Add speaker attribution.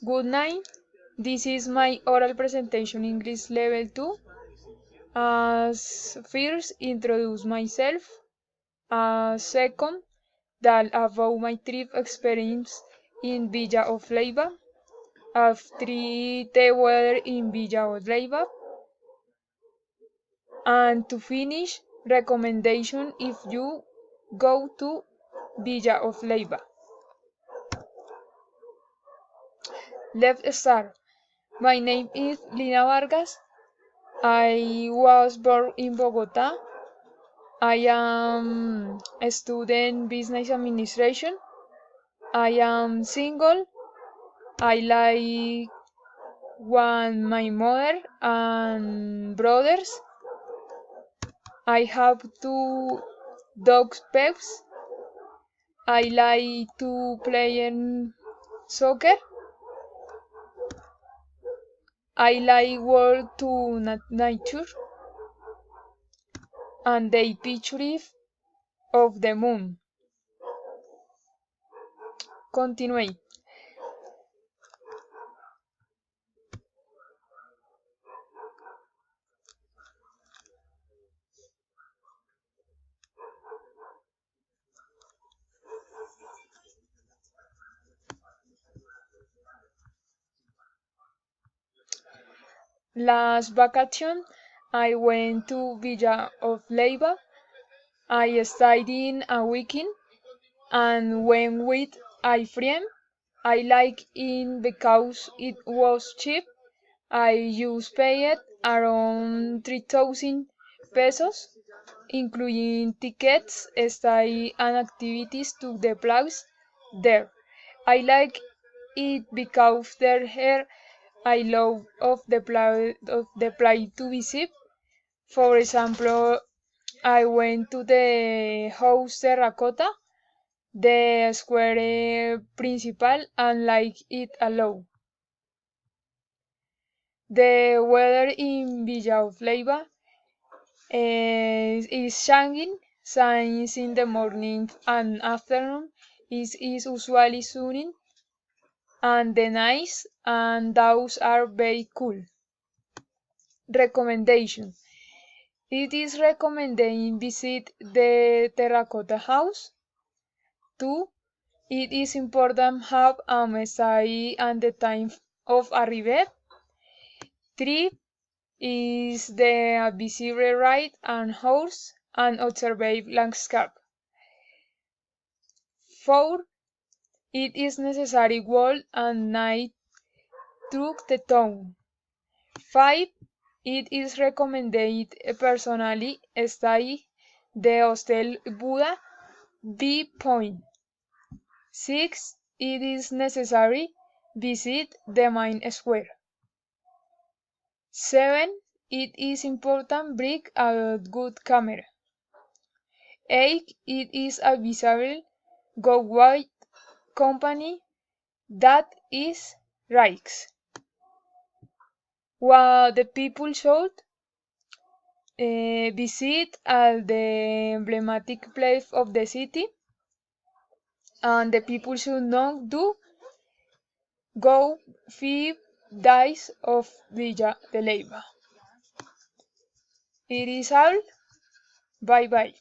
Speaker 1: Good night. This is my oral presentation English level 2. As first, introduce myself. Second, tell about my trip experience in Villa of Leyva. Three, the weather in Villa of Leyva. And to finish, recommendation if you go to Villa of Leyva. Let's start. My name is Lina Vargas. I was born in Bogota. I am a student business administration. I am single. I like my mother and brothers. I have two dog pets. I like to play in soccer. I like walk to nature and the picture of the moon. Continue. Last vacation, I went to Villa of Leyva. I stayed in a weekend and went with a friend. I like it because it was cheap. I just paid around 3,000 pesos, including tickets, stay and activities to the place there. I like it because there are I love of the place to visit. For example, I went to the house Terracotta, the square principal, and like it a lot. The weather in Villa of Leyva is shining, shines in the morning and afternoon. Is usually sunny, and the nights and days are very cool. Recommendation. It is recommended visit the Terracotta House. 2. It is important have a stay and the time of arrival. 3. Is the visible ride and horse and observe landscape. 4. It is necessary walk and night through the town. 5. It is recommended personally stay the Hostel Buddha B Point. 6. It is necessary visit the main square. 7. It is important bring a good camera. 8. It is advisable go with company that is rights. What the people should visit all the emblematic place of the city, and the people should not do go 5 days of Villa de Leyva. It is all. Bye bye.